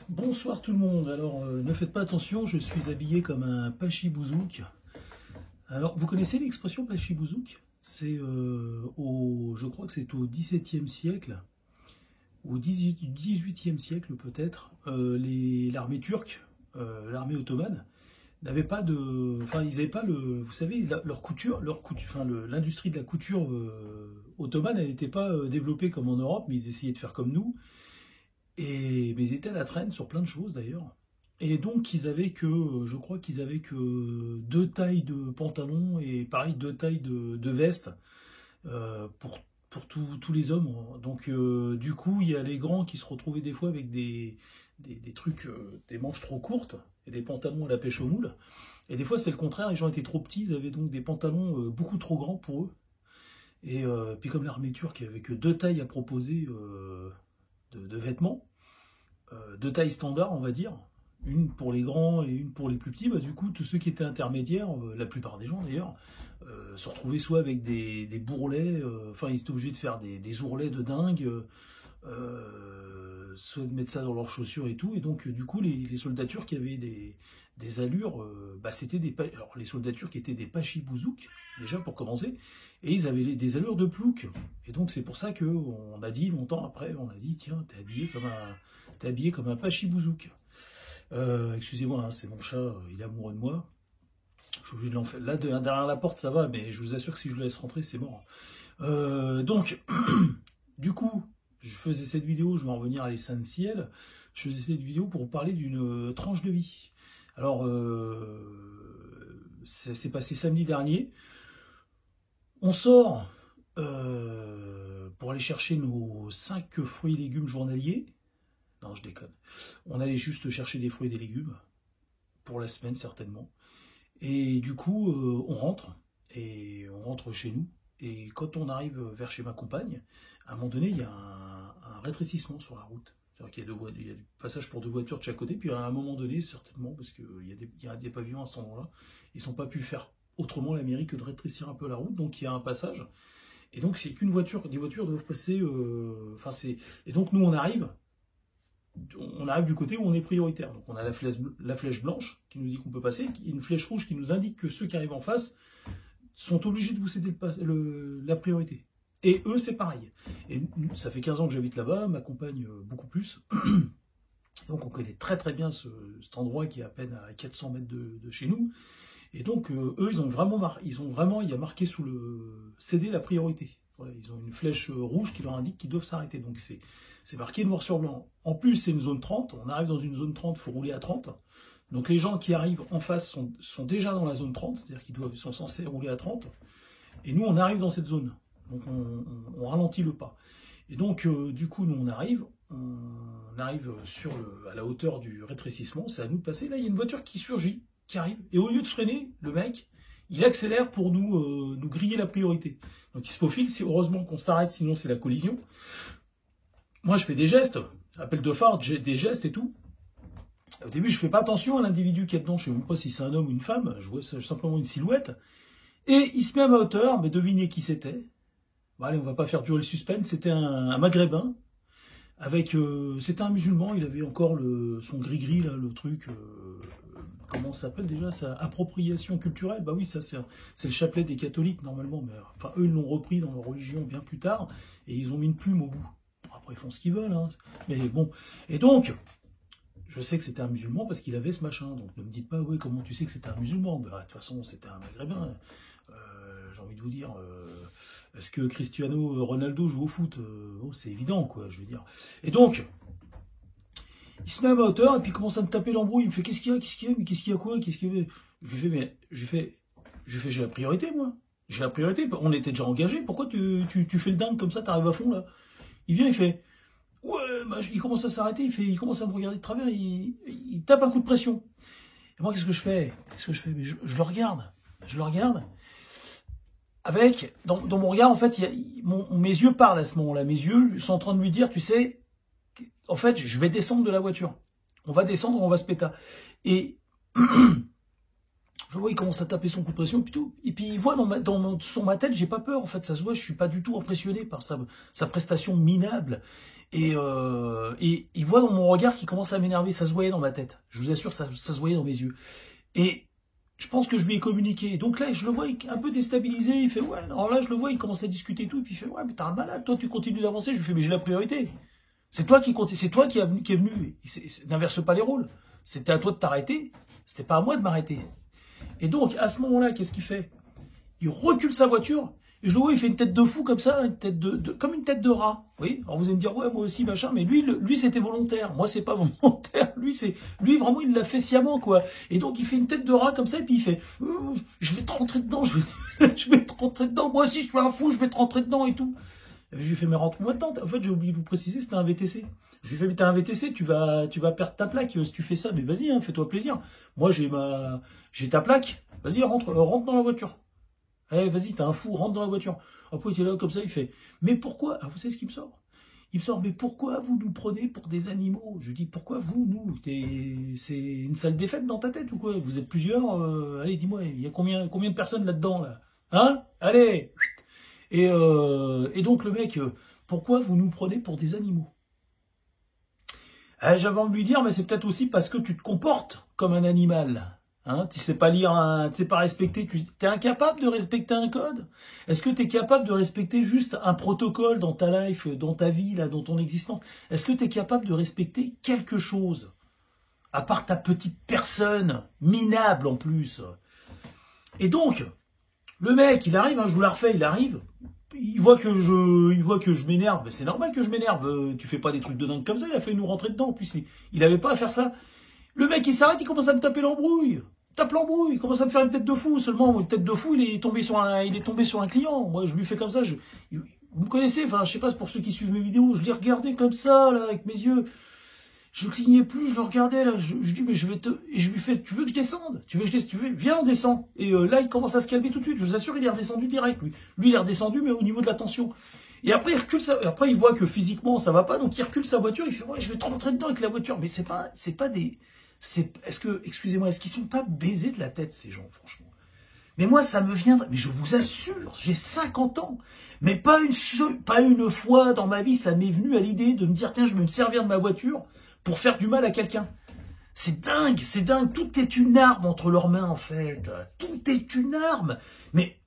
Bonsoir tout le monde. Alors, ne faites pas attention, je suis habillé comme un pachibouzouk. Alors, vous connaissez l'expression pachibouzouk? C'est je crois que c'est au XVIIe siècle, au XVIIIe siècle peut-être, l'armée turque, l'armée ottomane, n'avait pas de, enfin ils n'avaient pas le, vous savez, enfin l'industrie de la couture ottomane, elle n'était pas développée comme en Europe, mais ils essayaient de faire comme nous. Mais ils étaient à la traîne sur plein de choses d'ailleurs. Et donc je crois qu'ils avaient que deux tailles de pantalon et pareil deux tailles de veste pour tous les hommes. Donc du coup, il y a les grands qui se retrouvaient des fois avec des trucs, des manches trop courtes et des pantalons à la pêche au moule. Et des fois c'était le contraire, les gens étaient trop petits, ils avaient donc des pantalons beaucoup trop grands pour eux. Et puis comme l'armée turque avait que deux tailles à proposer de vêtements, deux tailles standards, on va dire, une pour les grands et une pour les plus petits, bah, du coup, tous ceux qui étaient intermédiaires, la plupart des gens d'ailleurs, se retrouvaient soit avec des bourrelets, enfin, ils étaient obligés de faire des ourlets de dingue, soit de mettre ça dans leurs chaussures et tout, et donc, du coup, les soldats turcs qui avaient des allures, bah, c'était alors, les soldats turcs étaient des pachibouzouk, déjà pour commencer, et ils avaient des allures de plouc. Et donc, c'est pour ça qu'on a dit, longtemps après, on a dit, tiens, t'es habillé comme un pachibouzouk. Excusez-moi, hein, c'est mon chat, il est amoureux de moi. Je suis obligé de l'enfer. Là, derrière la porte, ça va, mais je vous assure que si je le laisse rentrer, c'est mort. Donc, du coup, je faisais cette vidéo, je vais en revenir à l'essentiel. Je faisais cette vidéo pour vous parler d'une tranche de vie. Alors, ça s'est passé samedi dernier. On sort pour aller chercher nos 5 fruits et légumes journaliers. Non, je déconne. On allait juste chercher des fruits et des légumes, pour la semaine certainement. Et du coup, on rentre chez nous. Et quand on arrive vers chez ma compagne, à un moment donné, il y a un rétrécissement sur la route. C'est-à-dire qu'il y a du passage pour deux voitures de chaque côté, puis à un moment donné, certainement, parce qu'il y a des pavillons à cet endroit-là, ils n'ont pas pu faire autrement la mairie que de rétrécir un peu la route, donc il y a un passage. Et donc c'est qu'une voiture, des voitures doivent passer. Et donc nous on arrive du côté où on est prioritaire. Donc on a la flèche blanche qui nous dit qu'on peut passer, et une flèche rouge qui nous indique que ceux qui arrivent en face sont obligés de vous céder la priorité. Et eux, c'est pareil. Et ça fait 15 ans que j'habite là-bas, ma compagne beaucoup plus. Donc on connaît très très bien cet endroit qui est à peine à 400 mètres de chez nous. Et donc eux, il y a marqué sous le céder la priorité. Voilà, ils ont une flèche rouge qui leur indique qu'ils doivent s'arrêter. Donc c'est marqué noir sur blanc. En plus, c'est une zone 30. On arrive dans une zone 30, il faut rouler à 30. Donc les gens qui arrivent en face sont déjà dans la zone 30, c'est-à-dire qu'ils sont censés rouler à 30. Et nous, on arrive dans cette zone. Donc on ralentit le pas. Et donc, du coup, nous, on arrive à la hauteur du rétrécissement. C'est à nous de passer. Là, il y a une voiture qui surgit, qui arrive. Et au lieu de freiner, le mec, il accélère pour nous griller la priorité. Donc il se faufile, c'est heureusement qu'on s'arrête, sinon c'est la collision. Moi je fais des gestes, appel de phare, des gestes et tout. Au début je fais pas attention à l'individu qui est dedans, je sais même pas si c'est un homme ou une femme, je vois simplement une silhouette. Et il se met à ma hauteur, mais devinez qui c'était. Bon, allez, on va pas faire durer le suspense, c'était un maghrébin. C'était un musulman, il avait encore son gris-gris, là, le truc, comment ça s'appelle déjà, ça, appropriation culturelle. Bah oui, ça c'est le chapelet des catholiques normalement, mais enfin eux ils l'ont repris dans leur religion bien plus tard, et ils ont mis une plume au bout. Après ils font ce qu'ils veulent, hein. Mais bon. Et donc, je sais que c'était un musulman parce qu'il avait ce machin, donc ne me dites pas, ouais, comment tu sais que c'était un musulman? Bah, de toute façon, c'était un maghrébin. J'ai envie de vous dire, est-ce que Cristiano Ronaldo joue au foot? Oh, c'est évident, quoi, je veux dire. Et donc, il se met à ma hauteur et puis il commence à me taper l'embrouille. Il me fait, qu'est-ce qu'il y a, mais qu'est-ce qu'il y a quoi, qu'est-ce qu'il y a? Je lui fais, j'ai la priorité, moi. J'ai la priorité. On était déjà engagés. Pourquoi tu fais le dingue comme ça, t'arrives à fond, là? Il vient, il fait, ouais, il commence à s'arrêter, il commence à me regarder de travers, il tape un coup de pression. Et moi, qu'est-ce que je fais? Mais je le regarde. Avec, dans mon regard, en fait, mes yeux parlent à ce moment-là. Mes yeux sont en train de lui dire, tu sais, en fait, je vais descendre de la voiture. On va descendre, on va se péter. Et je vois, il commence à taper son coup de pression, puis tout. Et puis il voit sur ma tête, j'ai pas peur. En fait, ça se voit, je suis pas du tout impressionné par sa prestation minable. Et il voit dans mon regard qu'il commence à m'énerver. Ça se voyait dans ma tête. Je vous assure, ça se voyait dans mes yeux. Et je pense que je lui ai communiqué. Donc là, je le vois un peu déstabilisé. Il fait, ouais, alors là, je le vois, il commence à discuter et tout. Et puis il fait, ouais, mais t'es un malade, toi, tu continues d'avancer. Je lui fais, mais j'ai la priorité. C'est toi qui compte, c'est toi qui est venu. N'inverse pas les rôles. C'était à toi de t'arrêter. C'était pas à moi de m'arrêter. Et donc, à ce moment-là, qu'est-ce qu'il fait? Il recule sa voiture. Et je le vois, il fait une tête de fou comme ça, une tête comme une tête de rat. Oui. Alors vous allez me dire, ouais, moi aussi, machin. Mais lui, c'était volontaire. Moi, c'est pas volontaire. Lui, vraiment, il l'a fait sciemment, quoi. Et donc, il fait une tête de rat comme ça, et puis il fait, je vais te rentrer dedans, je vais te rentrer dedans. Moi aussi, je suis un fou, je vais te rentrer dedans et tout. Je lui ai fait, mais rentre-moi dedans. En fait, j'ai oublié de vous préciser, c'était un VTC. Je lui ai fait, mais t'as un VTC, tu vas perdre ta plaque si tu fais ça. Mais vas-y, hein, fais-toi plaisir. Moi, j'ai ta plaque. Vas-y, rentre dans la voiture. Eh, vas-y, t'es un fou, rentre dans la voiture. Après, il est là comme ça, il fait, mais pourquoi? Alors, vous savez ce qu'il me sort? Il me sort, mais pourquoi vous nous prenez pour des animaux? Je dis, pourquoi vous, nous? C'est une sale défaite dans ta tête ou quoi? Vous êtes plusieurs, allez, dis-moi, il y a combien de personnes là-dedans, là? Hein? Allez! Et donc le mec, pourquoi vous nous prenez pour des animaux? J'avais envie de lui dire, mais c'est peut-être aussi parce que tu te comportes comme un animal. Hein, tu sais pas lire, tu sais pas respecter, tu es incapable de respecter un code? Est-ce que tu es capable de respecter juste un protocole dans ta life, dans ta vie, là, dans ton existence? Est-ce que tu es capable de respecter quelque chose? À part ta petite personne, minable en plus. Et donc, le mec, il arrive, hein, je vous la refais, il arrive, il voit que je m'énerve, mais c'est normal que je m'énerve, tu fais pas des trucs de dingue comme ça, il a fait nous rentrer dedans, en plus, il avait pas à faire ça. Le mec, il s'arrête, il commence à me taper l'embrouille. Tape l'embrouille, il commence à me faire une tête de fou. Seulement, une tête de fou, il est tombé sur un client. Moi, je lui fais comme ça. Vous me connaissez, enfin, je sais pas, c'est pour ceux qui suivent mes vidéos, je l'ai regardé comme ça, là, avec mes yeux. Je clignais plus, je le regardais, là. Je dis, mais et je lui fais, tu veux que je descende? Viens, on descend. Et là, il commence à se calmer tout de suite. Je vous assure, il est redescendu direct, lui. Lui, il est redescendu, mais au niveau de la tension. Et après, après, il voit que physiquement, ça va pas, donc il recule sa voiture, il fait, ouais, je vais te rentrer dedans avec la voiture. Mais c'est pas des, excusez-moi, est-ce qu'ils sont pas baisés de la tête, ces gens, franchement? Mais moi, ça me vient, mais je vous assure, j'ai 50 ans. Mais pas une fois dans ma vie, ça m'est venu à l'idée de me dire, tiens, je vais me servir de ma voiture pour faire du mal à quelqu'un. C'est dingue, tout est une arme entre leurs mains, en fait. Tout est une arme. Mais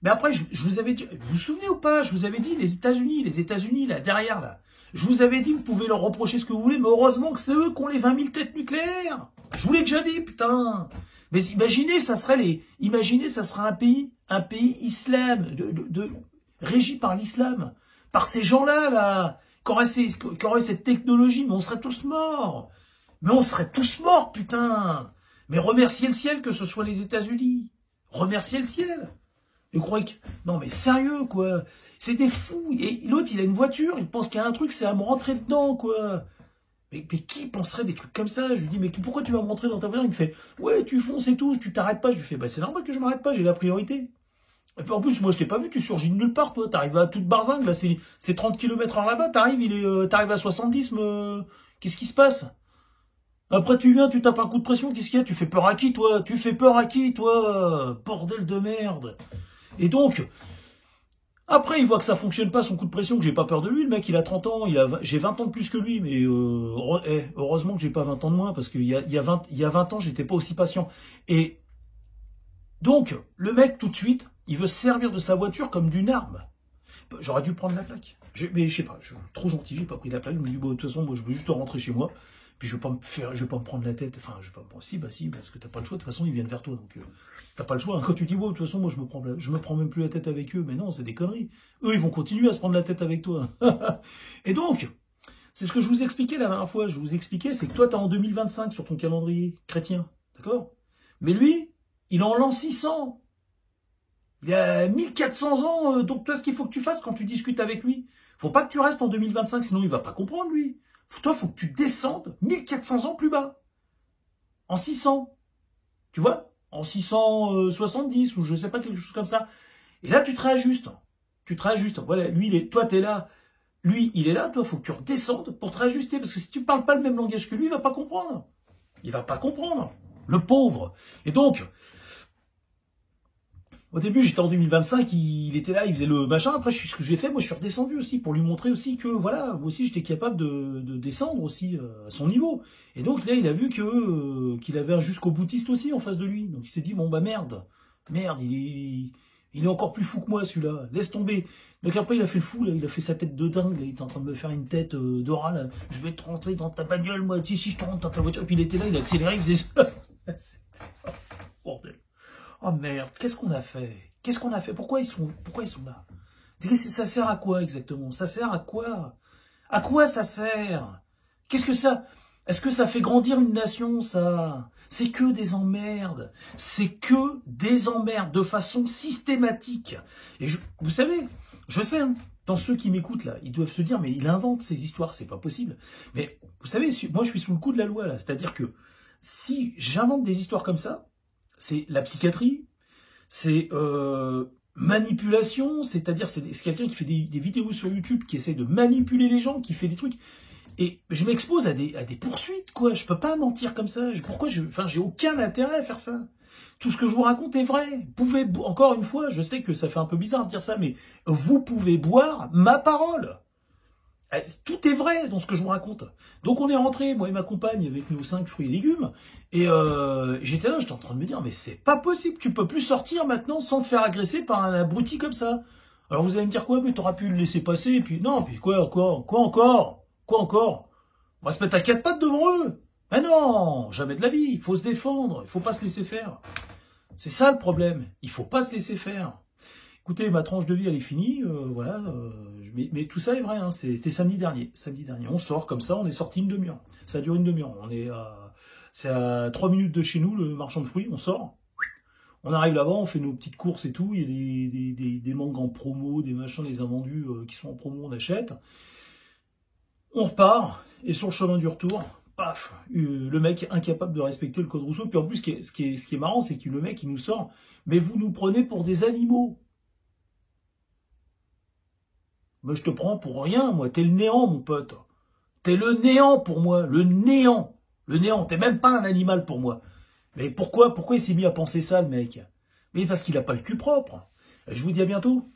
après, je vous avais dit, vous vous souvenez ou pas? Je vous avais dit, les États-Unis, là, derrière, là. Je vous avais dit, vous pouvez leur reprocher ce que vous voulez, mais heureusement que c'est eux qui ont les 20 000 têtes nucléaires. Je vous l'ai déjà dit, putain. Mais imaginez, ça serait un pays islam, régi par l'islam, par ces gens-là, là, qui auraient cette technologie, mais on serait tous morts. Mais on serait tous morts, putain. Mais remerciez le ciel que ce soit les États-Unis. Remerciez le ciel. Et vous croyez que... Non, mais sérieux, quoi. C'est des fous. Et l'autre, il a une voiture, il pense qu'il y a un truc, c'est à me rentrer dedans, quoi. Mais qui penserait des trucs comme ça? Je lui dis, mais pourquoi tu vas me rentrer dans ta voiture? Il me fait, ouais, tu fonces et tout, tu t'arrêtes pas. Je lui fais, bah c'est normal que je m'arrête pas, j'ai la priorité. Et puis en plus, moi, je t'ai pas vu, tu surgis de nulle part, toi. T'arrives à toute barzingue, là, c'est 30 km/h là-bas, t'arrives à 70, qu'est-ce qui se passe? Après, tu viens, tu tapes un coup de pression, qu'est-ce qu'il y a? Tu fais peur à qui, toi? Tu fais peur à qui, toi? Bordel de merde. Et donc, après, il voit que ça fonctionne pas, son coup de pression, que j'ai pas peur de lui. Le mec, il a 30 ans, j'ai 20 ans de plus que lui, mais heureusement que j'ai pas 20 ans de moins, parce qu'il y a 20 ans, j'étais pas aussi patient. Et donc, le mec, tout de suite, il veut se servir de sa voiture comme d'une arme. J'aurais dû prendre la plaque. Mais je sais pas, je suis trop gentil, j'ai pas pris la plaque. Je me dis, bon, de toute façon, moi, je veux juste rentrer chez moi. Puis je vais pas me prendre la tête. Enfin, je vais pas me prendre. Si, parce que t'as pas le choix. De toute façon, ils viennent vers toi, donc t'as pas le choix. Quand tu dis, bon, de toute façon, moi, je me prends même plus la tête avec eux. Mais non, c'est des conneries. Eux, ils vont continuer à se prendre la tête avec toi. Et donc, c'est ce que je vous expliquais la dernière fois. Je vous expliquais, c'est que toi, t'es en 2025 sur ton calendrier chrétien, d'accord? Mais lui, il est en l'an 600. Il a 1400 ans. Donc, toi, ce qu'il faut que tu fasses quand tu discutes avec lui, faut pas que tu restes en 2025, sinon il va pas comprendre, lui. Toi, faut que tu descendes 1400 ans plus bas. En 600. Tu vois? En 670 ou je sais pas, quelque chose comme ça. Et là, tu te réajustes. Voilà, toi, t'es là. Lui, il est là. Toi, faut que tu redescendes pour te réajuster. Parce que si tu parles pas le même langage que lui, il va pas comprendre. Le pauvre. Et donc, Au début, j'étais en 2025, il était là, il faisait le machin. Après, ce que j'ai fait, moi, je suis redescendu aussi pour lui montrer aussi que, voilà, moi aussi, j'étais capable de descendre aussi à son niveau. Et donc, là, il a vu que qu'il avait un jusqu'au boutiste aussi en face de lui. Donc, il s'est dit, bon, bah merde, merde, il est encore plus fou que moi, celui-là. Laisse tomber. Donc après, il a fait le fou, là, il a fait sa tête de dingue. Là, il était en train de me faire une tête d'oral. Je vais te rentrer dans ta bagnole, moi. Si je te rentre dans ta voiture. Et puis, il était là, il a accéléré, il faisait ça. Bordel. Oh merde, qu'est-ce qu'on a fait? Qu'est-ce qu'on a fait? Pourquoi ils sont là? Ça sert à quoi exactement? Ça sert à quoi? À quoi ça sert? Qu'est-ce que ça? Est-ce que ça fait grandir une nation, ça? C'est que des emmerdes. C'est que des emmerdes de façon systématique. Et vous savez, je sais, hein, dans ceux qui m'écoutent là, ils doivent se dire, mais il invente ces histoires, c'est pas possible. Mais vous savez, moi je suis sous le coup de la loi là. C'est-à-dire que si j'invente des histoires comme ça, c'est la psychiatrie, c'est manipulation, c'est-à-dire c'est quelqu'un qui fait des vidéos sur YouTube, qui essaie de manipuler les gens, qui fait des trucs. Et je m'expose à des poursuites, quoi. Je peux pas mentir comme ça. J'ai aucun intérêt à faire ça. Tout ce que je vous raconte est vrai. Vous pouvez, encore une fois, je sais que ça fait un peu bizarre de dire ça, mais vous pouvez boire ma parole. Tout est vrai dans ce que je vous raconte. Donc on est rentré, moi et ma compagne, avec nos 5 fruits et légumes, et j'étais là, j'étais en train de me dire, mais c'est pas possible, tu peux plus sortir maintenant sans te faire agresser par un abruti comme ça. Alors vous allez me dire quoi, mais t'auras pu le laisser passer, et puis non, puis quoi encore? On va se mettre à 4 pattes devant eux. Mais non, jamais de la vie, il faut se défendre, il faut pas se laisser faire. C'est ça le problème, il faut pas se laisser faire. Écoutez, ma tranche de vie, elle est finie, voilà. Mais tout ça est vrai, hein, c'était samedi dernier. On sort comme ça, on est sorti une demi-heure. Ça dure une demi-heure. C'est à 3 minutes de chez nous, le marchand de fruits, on sort. On arrive là-bas, on fait nos petites courses et tout. Il y a des mangues en promo, des machins, des invendus qui sont en promo, on achète. On repart, et sur le chemin du retour, paf, le mec est incapable de respecter le code Rousseau. Puis en plus, ce qui est marrant, c'est que le mec, il nous sort, mais vous nous prenez pour des animaux. Mais je te prends pour rien, moi. T'es le néant, mon pote. T'es le néant pour moi. Le néant. Le néant. T'es même pas un animal pour moi. Mais pourquoi il s'est mis à penser ça, le mec? Mais parce qu'il a pas le cul propre. Je vous dis à bientôt.